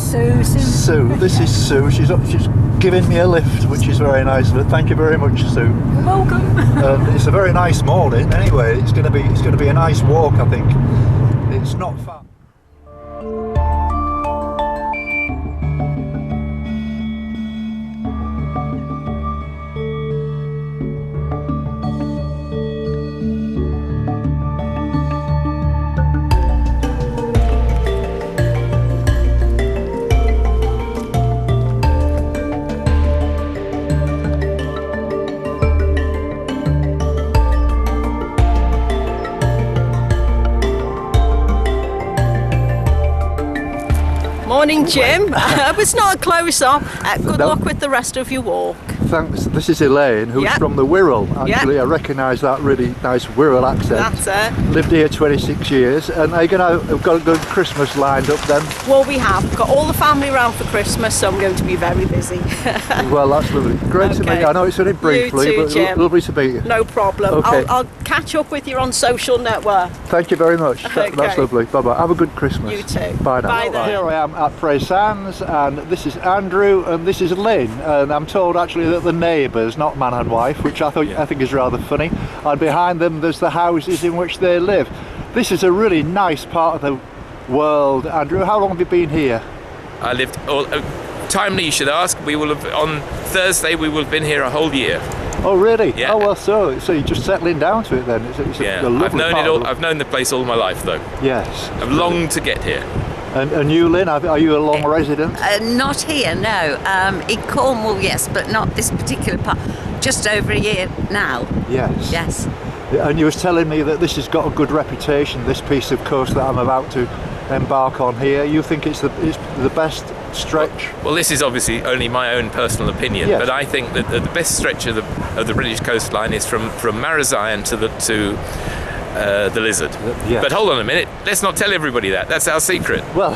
Sue. Sue. This is Sue. She's giving me a lift, which is very nice. But thank you very much, Sue. You're welcome. It's a very nice morning. Anyway, it's going to be a nice walk. I think it's not far. Morning, Jim. It's not a close-up. Good luck with the rest of your walk. Thanks. This is Elaine, who's from the Wirral. Actually, I recognise that really nice Wirral accent. That's it. Lived here 26 years. And are you going to have got a good Christmas lined up then? Well, we have. We've got all the family around for Christmas, so I'm going to be very busy. Well, that's lovely. Great to meet you. I know it's only briefly, you too, but Jim. Lovely to meet you. No problem. Okay. I'll catch up with you on social network. Thank you very much. Okay. That's lovely. Bye-bye. Have a good Christmas. You too. Bye now. Bye then. Here I am at Praa Sands, and this is Andrew, and this is Lynn. And I'm told actually that the neighbours, not man and wife, which I think is rather funny. And behind them there's the houses in which they live. This is a really nice part of the world. Andrew, how long have you been here? I lived timely you should ask. We will have on Thursday we will have been here a whole year. Oh really? Yeah. Oh well, so you're just settling down to it then. It's yeah. a lovely I've known part it all. I've known the place all my life though. Yes. I've longed to get here. And you, Lynn, are you a long resident? Not here, no. In Cornwall, yes, but not this particular part. Just over a year now. Yes. Yes. And you was telling me that this has got a good reputation, this piece of coast that I'm about to embark on here. You think it's the best stretch? Well, this is obviously only my own personal opinion, yes. but I think that the best stretch of the British coastline is from Marazion to the Lizard. Yes. But hold on a minute, let's not tell everybody that. That's our secret. Well,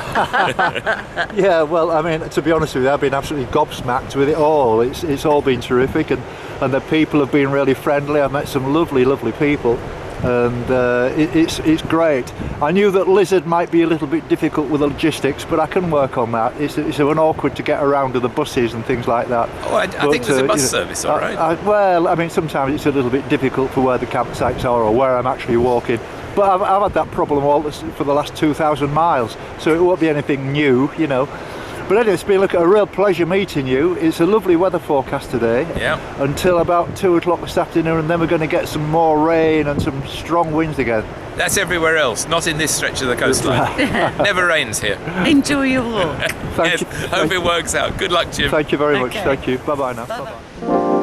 yeah, well, I mean, to be honest with you, I've been absolutely gobsmacked with it all. It's all been terrific, and the people have been really friendly. I've met some lovely people, and it's great. I knew that Lizard might be a little bit difficult with the logistics, but I can work on that. It's awkward to get around to the buses and things like that. Oh, I think there's a bus service, all right. Well, I mean, sometimes it's a little bit difficult for where the campsites are or where I'm actually walking. But I've had that problem for the last 2,000 miles, so it won't be anything new, you know. But anyway, it's been a real pleasure meeting you. It's a lovely weather forecast today. Yeah. Until about 2 o'clock this afternoon, and then we're going to get some more rain and some strong winds again. That's everywhere else, not in this stretch of the coastline. Never rains here. Enjoy your walk. Yes, hope it works out. Good luck, Jim. Thank you very much. Thank you. Bye-bye now. Bye-bye. Bye-bye.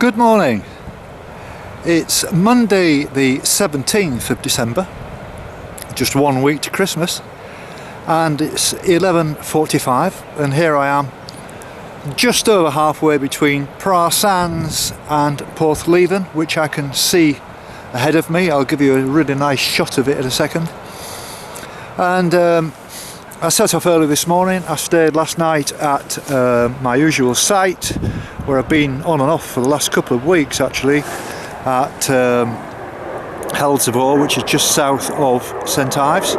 Good morning. It's Monday the 17th of December, just 1 week to Christmas, and it's 11:45, and here I am just over halfway between Praa Sands and Porthleven, which I can see ahead of me. I'll give you a really nice shot of it in a second. And I set off early this morning. I stayed last night at my usual site, where I've been on and off for the last couple of weeks actually, at Heldsvore, which is just south of St Ives.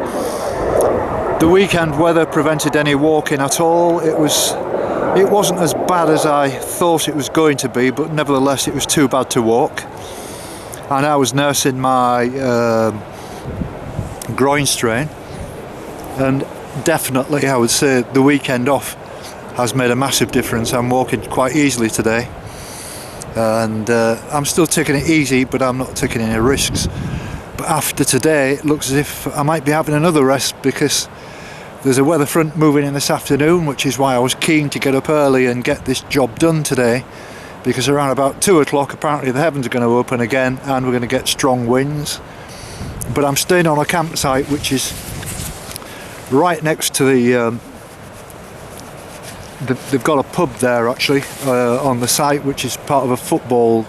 The weekend weather prevented any walking at all. It wasn't as bad as I thought it was going to be, but nevertheless it was too bad to walk. And I was nursing my groin strain, and definitely I would say the weekend off has made a massive difference. I'm walking quite easily today, and I'm still taking it easy, but I'm not taking any risks. But after today it looks as if I might be having another rest, because there's a weather front moving in this afternoon, which is why I was keen to get up early and get this job done today, because around about 2 o'clock apparently the heavens are going to open again and we're going to get strong winds. But I'm staying on a campsite which is right next to they've got a pub there actually on the site, which is part of a football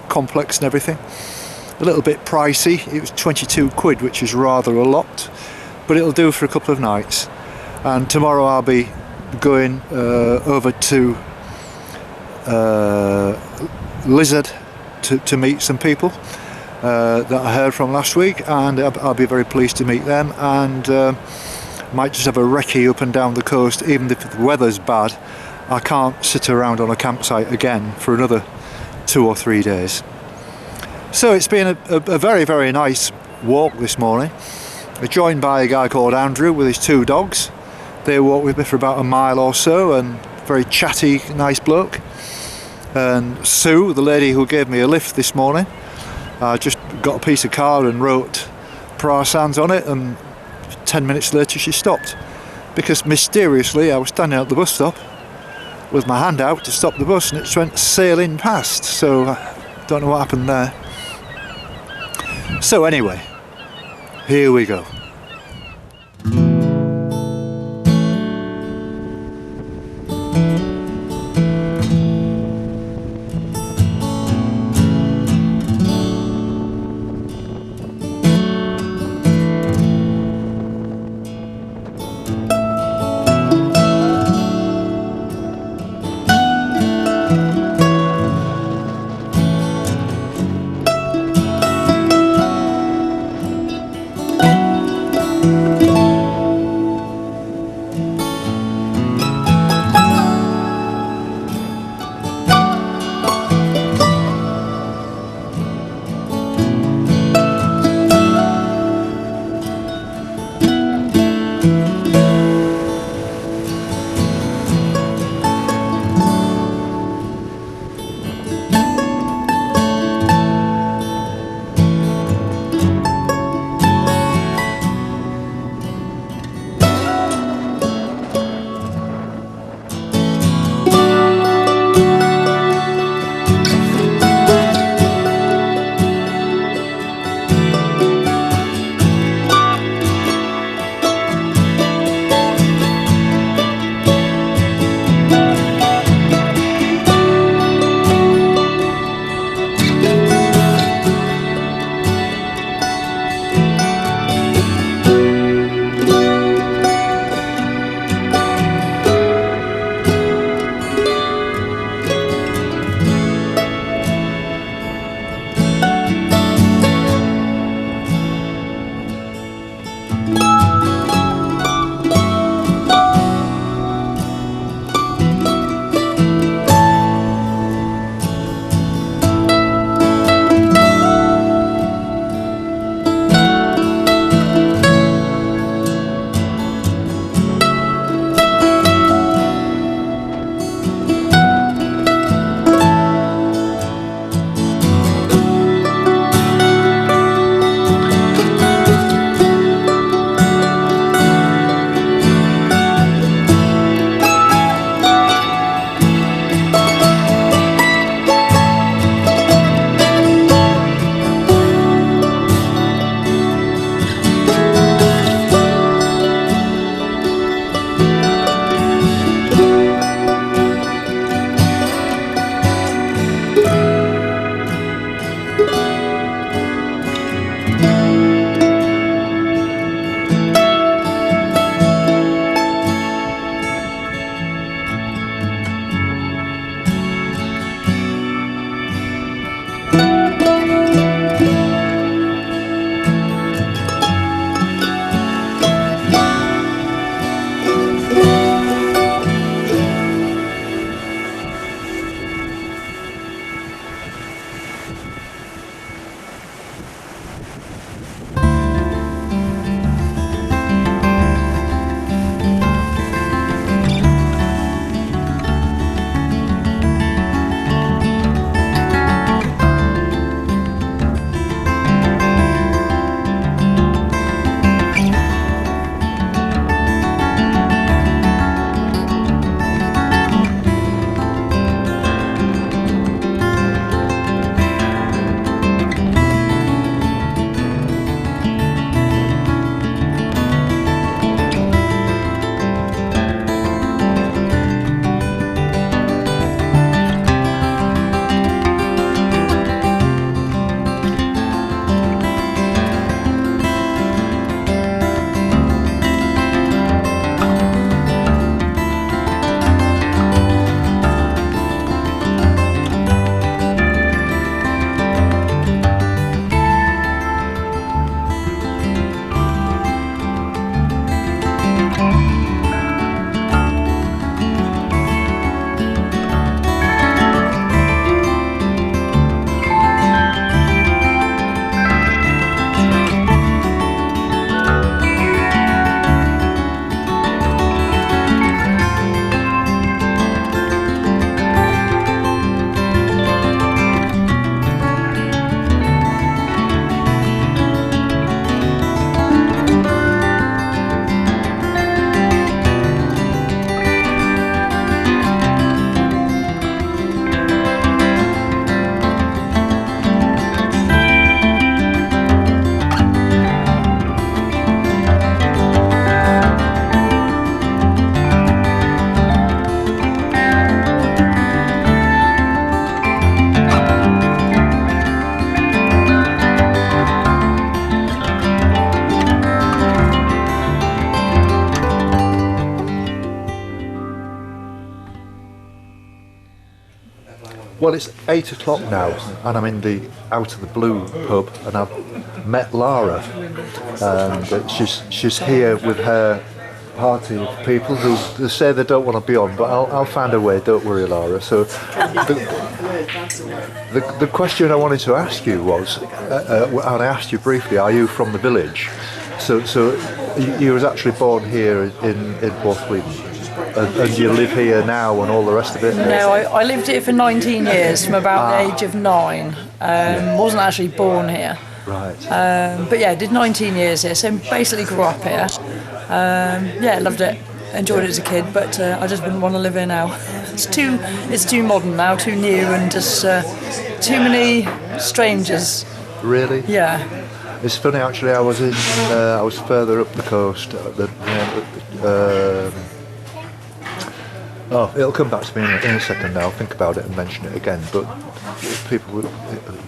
complex and everything. A little bit pricey. It was 22 quid, which is rather a lot, but it'll do for a couple of nights. And tomorrow I'll be going over to Lizard to meet some people that I heard from last week, and I'll be very pleased to meet them, and might just have a recce up and down the coast. Even if the weather's bad, I can't sit around on a campsite again for another 2 or 3 days. So it's been a very, very nice walk this morning. I'm joined by a guy called Andrew with his 2 dogs. They walked with me for about a mile or so, and very chatty, nice bloke. And Sue, the lady who gave me a lift this morning, I just got a piece of card and wrote Praa Sands on it, and 10 minutes later she stopped, because mysteriously I was standing at the bus stop with my hand out to stop the bus and it just went sailing past. So I don't know what happened there. So anyway, here we go. Well, it's 8 o'clock now, and I'm in the Out of the Blue pub, and I've met Lara, and she's here with her party of people who say they don't want to be on, but I'll find a way. Don't worry, Lara. So, the question I wanted to ask you was, and I asked you briefly, are you from the village? So you was actually born here in Porthleven. And you live here now and all the rest of it? No, I lived here for 19 years, from about the age of 9. Wasn't actually born here. Right. But yeah, did 19 years here, so basically grew up here. Yeah, loved it. Enjoyed it as a kid, but I just wouldn't want to live here now. It's too modern now, too new, and just too many strangers. Really? Yeah. It's funny actually. I was further up the coast. It'll come back to me in a second now. I'll think about it and mention it again. But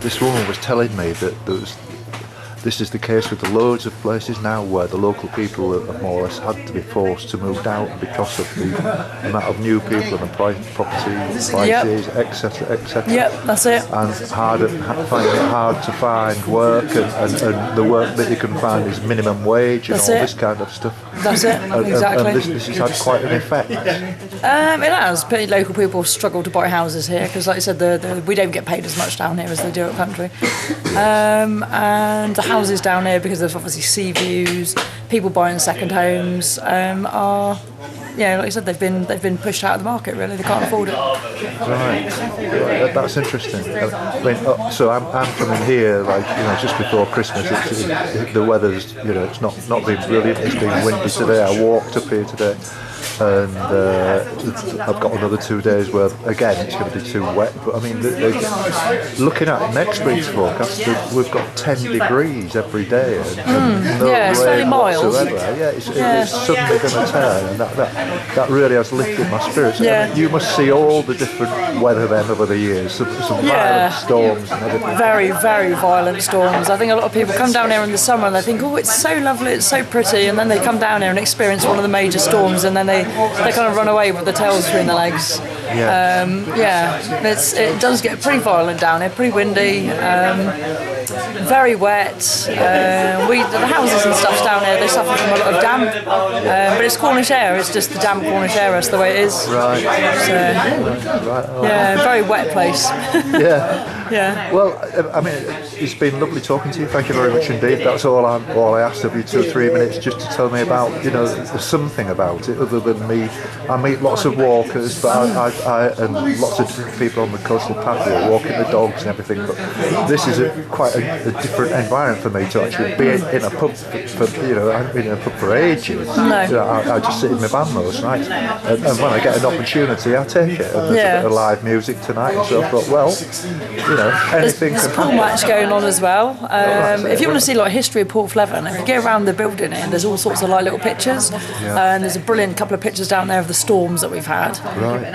this woman was telling me that this is the case with loads of places now where the local people have more or less had to be forced to move out because of the amount of new people and the property prices, etc., etc. Yep, that's it. And finding it hard to find work, and the work that you can find is minimum wage and this kind of stuff. That's it, exactly. And this has had quite an effect. It has. Pretty local people struggle to buy houses here because, like I said, we don't get paid as much down here as they do up country. And the houses down here, because there's obviously sea views, people buying second homes, are, like I said, they've been pushed out of the market. Really, they can't afford it. Right. That's interesting. I mean, so I'm coming here just before Christmas. The weather's it's not been brilliant. It's been windy today. I walked up here today, and I've got another 2 days where again it's going to be too wet. But I mean, looking at next week's forecast, we've got 10 degrees every day, and no it's rain very mild. whatsoever. Yeah, it's suddenly going to turn, and that really has lifted my spirits. Yeah. I mean, you must see all the different weather then over the years, some violent storms and everything. Very, very violent storms. I think a lot of people come down here in the summer and they think, oh, it's so lovely, it's so pretty, and then they come down here and experience one of the major storms, and then they kind of run away with their tails between their legs. It does get pretty violent down here, pretty windy, very wet. The houses and stuff down here, they suffer from a lot of damp, but it's Cornish air, it's just the damp Cornish air, that's the way it is. Right. So, very wet place. Yeah. Well, I mean, it's been lovely talking to you. Thank you very much indeed. That's all I asked of you, 2 or 3 minutes, just to tell me about, something about it other than me. I meet lots of walkers, but I and lots of different people on the coastal path here, walking the dogs and everything. But this is quite a different environment for me to actually be in a pub for I've been in a pub for ages. No. I just sit in my van most nights, and when I get an opportunity, I take it. And there's a bit of live music tonight, so I thought, well, anything. There's a pool match going on as well. If you want to see history of Porthleven, if you go around the building and there's all sorts of little pictures, and there's a brilliant couple of pictures down there of the storms that we've had. Right.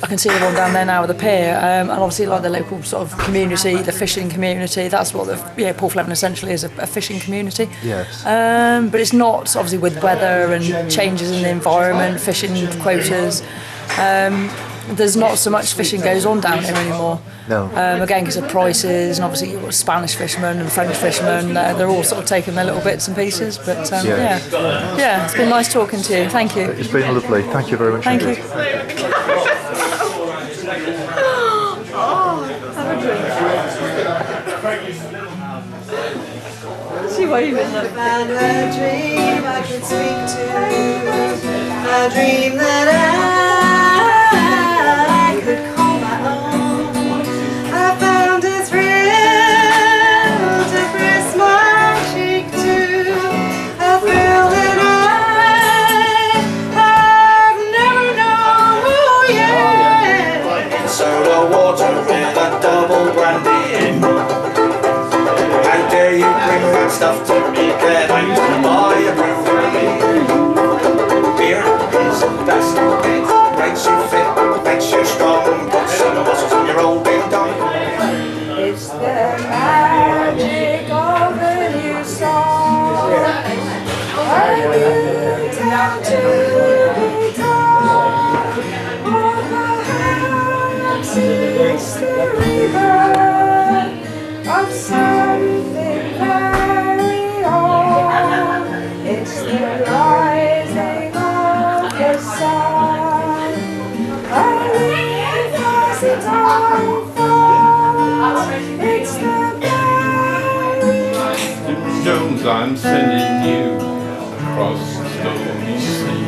I can see everyone down there now with the pier, and obviously the local sort of community, the fishing community. That's what Porthleven essentially is, a fishing community. Yes. But it's not obviously with weather and changes in the environment, fishing quotas. There's not so much fishing goes on down here anymore. No. Again, because of prices, and obviously you've got Spanish fishermen and French fishermen. They're all sort of taking their little bits and pieces. But it's been nice talking to you. Thank you. It's been lovely. Thank you very much. Thank indeed. you. See what you mean. I found a dream I could speak to, a dream that I could call my own. I found a thrill to press my cheek to, a thrill that I've never known. Oh yeah. Soda water with a double brandy in. How dare you bring that stuff to me? Can I buy a brew for me? Beer is the best. Makes you fit, makes you strong. Put some muscles in your old ding dong. It's the magic of the new song. I knew down to be told. Oh, I had It's the river of something very old. It's the rising of the sun. A leaf as it unfolds. It's the very Jones, I'm sending you across the stormy sea.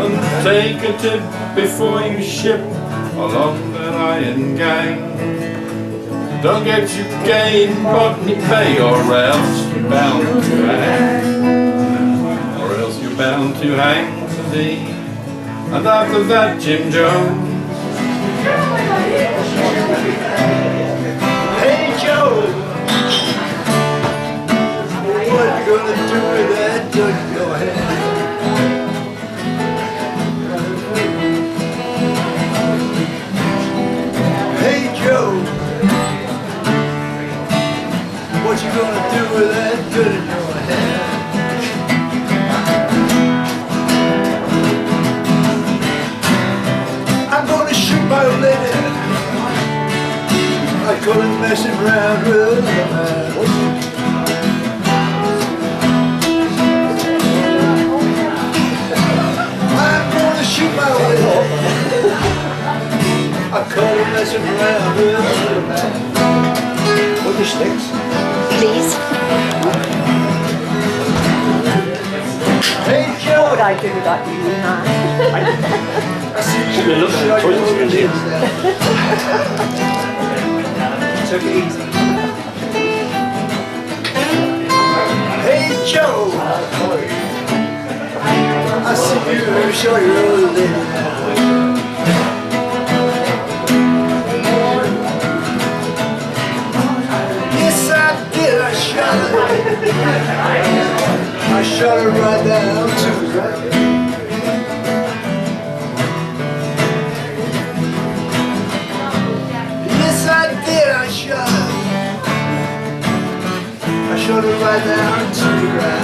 And take a tip before you ship along that iron gang. Don't get you gain Botany Bay, or else you're bound to hang. Or else you're bound to hang to thee. And after that, Jim Jones. Hey Joe, what you gonna do with that gun in your hand? Hey Joe, what you gonna do with that gun in your hand? I'm gonna shoot my lady. I call it messing around with another man. I'm gonna shoot my lady. I call it messing around with another man. What the sticks? Please. Hey Joe! What would I do without you now? Took it easy. Hey Joe, I see you show your old lady. Yes I did, I shot her. I shot her right down to the ground. I shot her right down to the ground.